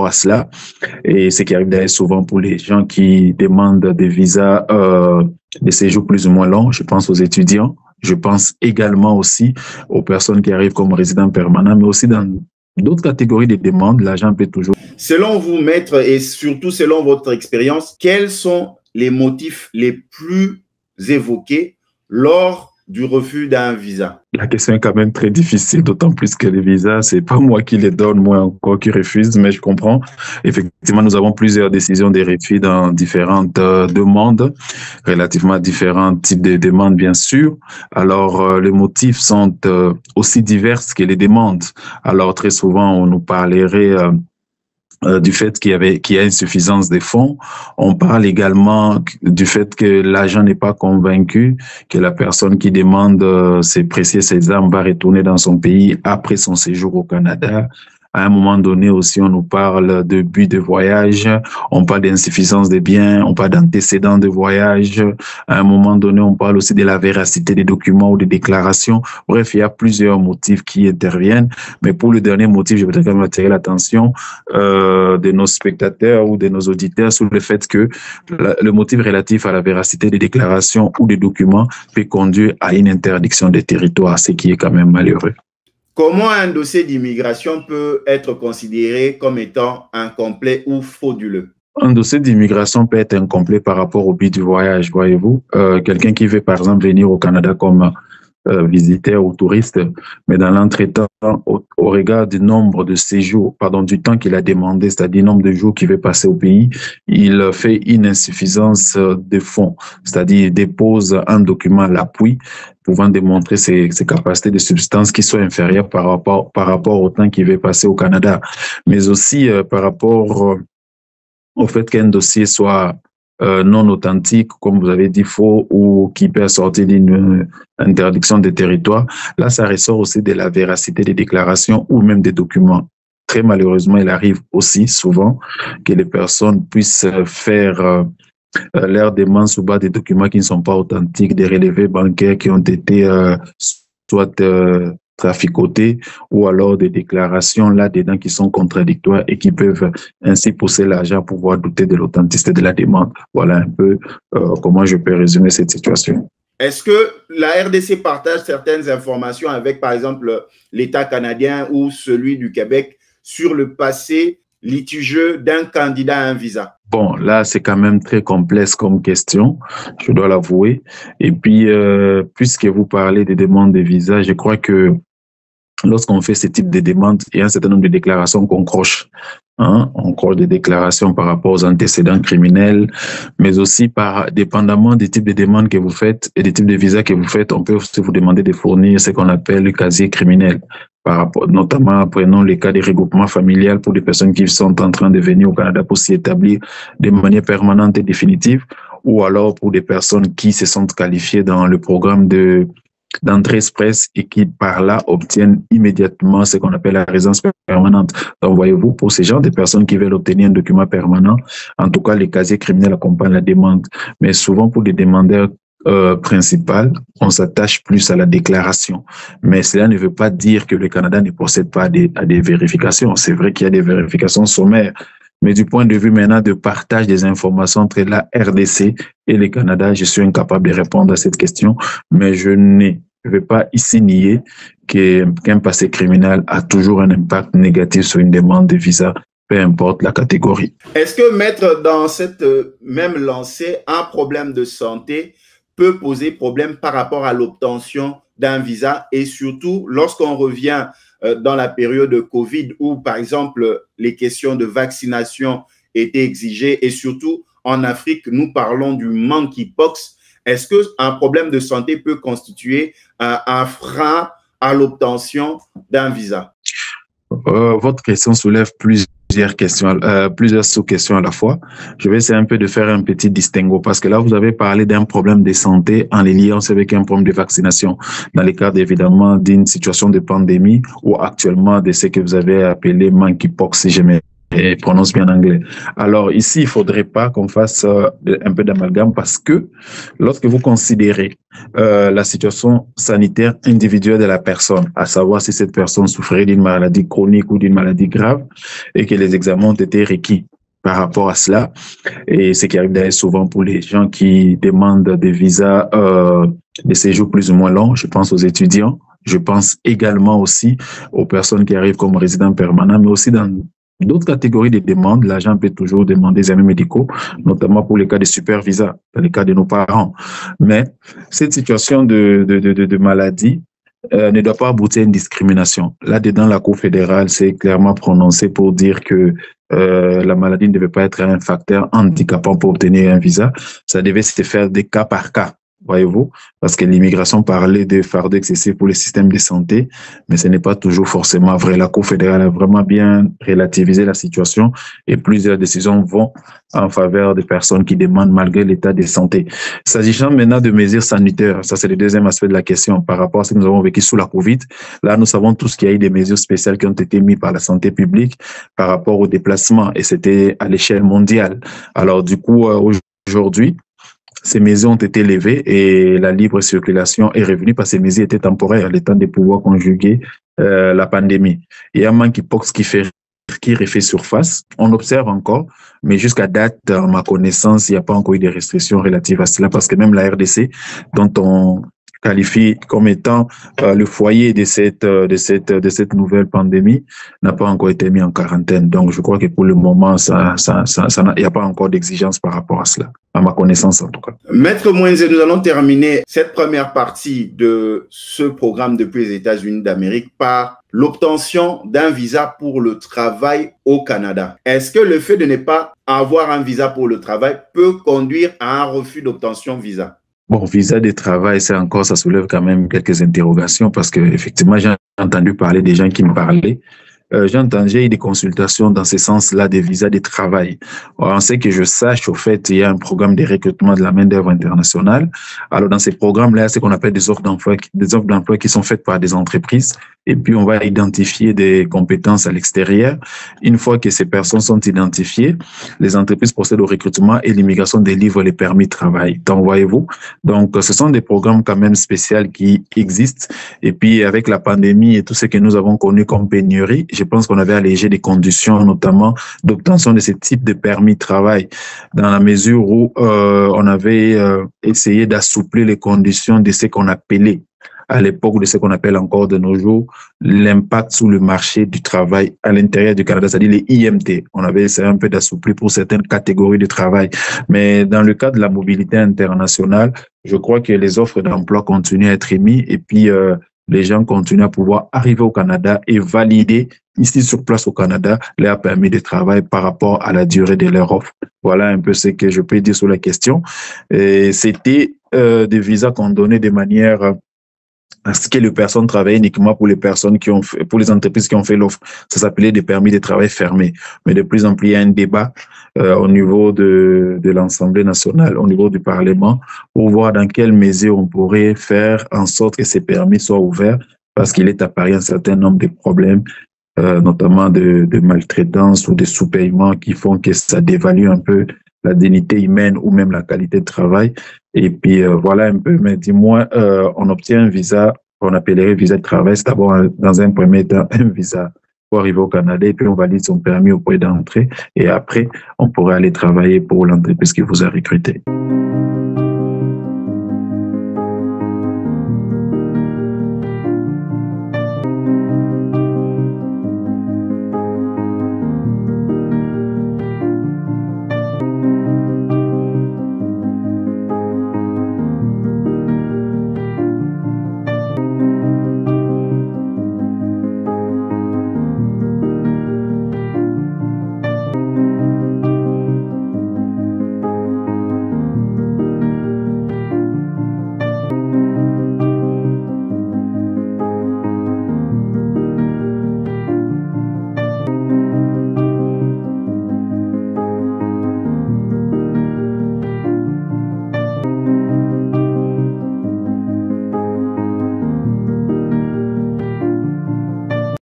à cela. Et ce qui arrive d'ailleurs souvent pour les gens qui demandent des visas de séjour plus ou moins longs, je pense aux étudiants, je pense également aussi aux personnes qui arrivent comme résidents permanents, mais aussi dans d'autres catégories de demandes, l'agent peut toujours... Selon vous, maître, et surtout selon votre expérience, quels sont les motifs les plus évoqués lors du refus d'un visa? La question est quand même très difficile, d'autant plus que les visas, c'est pas moi qui les donne, moi encore qui refuse, mais je comprends. Effectivement, nous avons plusieurs décisions de refus dans différentes demandes, relativement à différents types de demandes, bien sûr. Alors, les motifs sont aussi divers que les demandes. Alors, très souvent, on nous parlerait du fait qu'il y a insuffisance des fonds. On parle également du fait que l'agent n'est pas convaincu que la personne qui demande ses précieux sésame va retourner dans son pays après son séjour au Canada. À un moment donné aussi, on nous parle de but de voyage, on parle d'insuffisance des biens, on parle d'antécédents de voyage. À un moment donné, on parle aussi de la véracité des documents ou des déclarations. Bref, il y a plusieurs motifs qui interviennent. Mais pour le dernier motif, je voudrais quand même attirer l'attention de nos spectateurs ou de nos auditeurs sur le fait que le motif relatif à la véracité des déclarations ou des documents peut conduire à une interdiction des territoires, ce qui est quand même malheureux. Comment un dossier d'immigration peut être considéré comme étant incomplet ou frauduleux? Un dossier d'immigration peut être incomplet par rapport au but du voyage, voyez-vous. Quelqu'un qui veut, par exemple, venir au Canada comme visiteur ou touriste, mais dans l'entretemps, au regard du nombre de séjours, du temps qu'il a demandé, c'est-à-dire le nombre de jours qu'il veut passer au pays, il fait une insuffisance de fonds, c'est-à-dire il dépose un document à l'appui pouvant démontrer ses capacités de substance qui soient inférieures par rapport au temps qu'il veut passer au Canada, mais aussi par rapport au fait qu'un dossier soit non authentique, comme vous avez dit, faux ou qui peut sortir d'une interdiction des territoires. Là, ça ressort aussi de la véracité des déclarations ou même des documents. Très malheureusement, il arrive aussi souvent que les personnes puissent faire leur demande sous base des documents qui ne sont pas authentiques, des relevés bancaires qui ont été soit traficotés ou alors des déclarations là-dedans qui sont contradictoires et qui peuvent ainsi pousser l'agent à pouvoir douter de l'authenticité de la demande. Voilà un peu comment je peux résumer cette situation. Est-ce que la RDC partage certaines informations avec, par exemple, l'État canadien ou celui du Québec sur le passé litigieux d'un candidat à un visa? Bon, là, c'est quand même très complexe comme question, je dois l'avouer. Et puis, puisque vous parlez des demandes de visa, je crois que lorsqu'on fait ce type de demandes, il y a un certain nombre de déclarations qu'on croche. On croche des déclarations par rapport aux antécédents criminels, mais aussi dépendamment des types de demandes que vous faites et des types de visas que vous faites, on peut aussi vous demander de fournir ce qu'on appelle le casier criminel. Notamment, prenons les cas des regroupements familiales pour des personnes qui sont en train de venir au Canada pour s'y établir de manière permanente et définitive, ou alors pour des personnes qui se sont qualifiées dans le programme d'entrée express et qui, par là, obtiennent immédiatement ce qu'on appelle la résidence permanente. Donc, voyez-vous, pour ces gens de personnes qui veulent obtenir un document permanent, en tout cas, les casiers criminels accompagnent la demande. Mais souvent, pour les demandeurs principaux, on s'attache plus à la déclaration. Mais cela ne veut pas dire que le Canada ne procède pas à des vérifications. C'est vrai qu'il y a des vérifications sommaires. Mais du point de vue maintenant de partage des informations entre la RDC et le Canada, je suis incapable de répondre à cette question, mais je ne vais pas ici nier qu'un passé criminel a toujours un impact négatif sur une demande de visa, peu importe la catégorie. Est-ce que, maître, dans cette même lancée, un problème de santé peut poser problème par rapport à l'obtention d'un visa et surtout lorsqu'on revient dans la période de Covid où, par exemple, les questions de vaccination étaient exigées et surtout en Afrique, nous parlons du monkeypox. Est-ce qu'un problème de santé peut constituer un frein à l'obtention d'un visa? Votre question soulève plusieurs sous-questions à la fois. Je vais essayer un peu de faire un petit distinguo parce que là, vous avez parlé d'un problème de santé en les liant avec un problème de vaccination. Dans le cadre, évidemment, d'une situation de pandémie ou actuellement de ce que vous avez appelé monkeypox, si je me et prononce bien anglais. Alors ici, il faudrait pas qu'on fasse un peu d'amalgame parce que lorsque vous considérez la situation sanitaire individuelle de la personne, à savoir si cette personne souffrait d'une maladie chronique ou d'une maladie grave et que les examens ont été requis par rapport à cela, et ce qui arrive d'ailleurs souvent pour les gens qui demandent des visas de séjour plus ou moins longs, je pense aux étudiants, je pense également aussi aux personnes qui arrivent comme résidents permanents, mais aussi dans d'autres catégories de demandes. L'agent peut toujours demander des examens médicaux, notamment pour les cas de super visa, dans les cas de nos parents. Mais cette situation de maladie ne doit pas aboutir à une discrimination. Là-dedans, la Cour fédérale s'est clairement prononcée pour dire que la maladie ne devait pas être un facteur handicapant pour obtenir un visa. Ça devait se faire des cas par cas, voyez-vous, parce que l'immigration parlait de fardeau excessif pour le système de santé, mais ce n'est pas toujours forcément vrai. La Cour fédérale a vraiment bien relativisé la situation et plusieurs décisions vont en faveur des personnes qui demandent malgré l'état de santé. S'agissant maintenant de mesures sanitaires, ça c'est le deuxième aspect de la question par rapport à ce que nous avons vécu sous la COVID. Là, nous savons tous qu'il y a eu des mesures spéciales qui ont été mises par la santé publique par rapport au déplacement et c'était à l'échelle mondiale. Alors du coup, aujourd'hui, ces mesures ont été levées et la libre circulation est revenue parce que ces mesures étaient temporaires, le temps de pouvoir conjuguer la pandémie. Il y a un monkeypox qui refait surface. On observe encore, mais jusqu'à date, à ma connaissance, il n'y a pas encore eu de restrictions relatives à cela parce que même la RDC, dont on qualifié comme étant le foyer de cette nouvelle pandémie, n'a pas encore été mis en quarantaine. Donc, je crois que pour le moment, il n'y a pas encore d'exigence par rapport à cela, à ma connaissance en tout cas. Maître Mwenze, nous allons terminer cette première partie de ce programme depuis les États-Unis d'Amérique par l'obtention d'un visa pour le travail au Canada. Est-ce que le fait de ne pas avoir un visa pour le travail peut conduire à un refus d'obtention de visa? Bon, visa de travail, ça soulève quand même quelques interrogations parce que effectivement, j'ai entendu parler des gens qui me parlaient. J'ai eu des consultations dans ce sens-là des visas de travail. On sait que je sache, au fait, il y a un programme de recrutement de la main-d'œuvre internationale. Alors, dans ces programmes-là, c'est ce qu'on appelle des offres d'emploi qui sont faites par des entreprises. Et puis, on va identifier des compétences à l'extérieur. Une fois que ces personnes sont identifiées, les entreprises procèdent au recrutement et l'immigration délivre les permis de travail. Donc, voyez-vous. Donc, ce sont des programmes quand même spéciaux qui existent. Et puis, avec la pandémie et tout ce que nous avons connu comme pénurie, je pense qu'on avait allégé des conditions, notamment d'obtention de ce type de permis de travail, dans la mesure où on avait essayé d'assouplir les conditions de ce qu'on appelait à l'époque de ce qu'on appelle encore de nos jours l'impact sur le marché du travail à l'intérieur du Canada, c'est-à-dire les IMT. On avait essayé un peu d'assouplir pour certaines catégories de travail. Mais dans le cas de la mobilité internationale, je crois que les offres d'emploi continuent à être émises et puis les gens continuent à pouvoir arriver au Canada et valider ici sur place au Canada leur permis de travail par rapport à la durée de leur offre. Voilà un peu ce que je peux dire sur la question. C'était des visas qu'on donnait de manière à ce que les personnes travaillent uniquement pour les personnes pour les entreprises qui ont fait l'offre. Ça s'appelait des permis de travail fermés. Mais de plus en plus, il y a un débat au niveau de l'Assemblée nationale, au niveau du Parlement, pour voir dans quelle mesure on pourrait faire en sorte que ces permis soient ouverts, parce qu'il est apparu un certain nombre de problèmes, notamment de maltraitance ou de sous-paiement qui font que ça dévalue un peu la dignité humaine ou même la qualité de travail. Et puis, voilà un peu. Mais dis-moi, on obtient un visa, on appellerait visa de travail. C'est d'abord, dans un premier temps, un visa pour arriver au Canada et puis on valide son permis au point d'entrée. Et après, on pourrait aller travailler pour l'entreprise qui vous a recruté.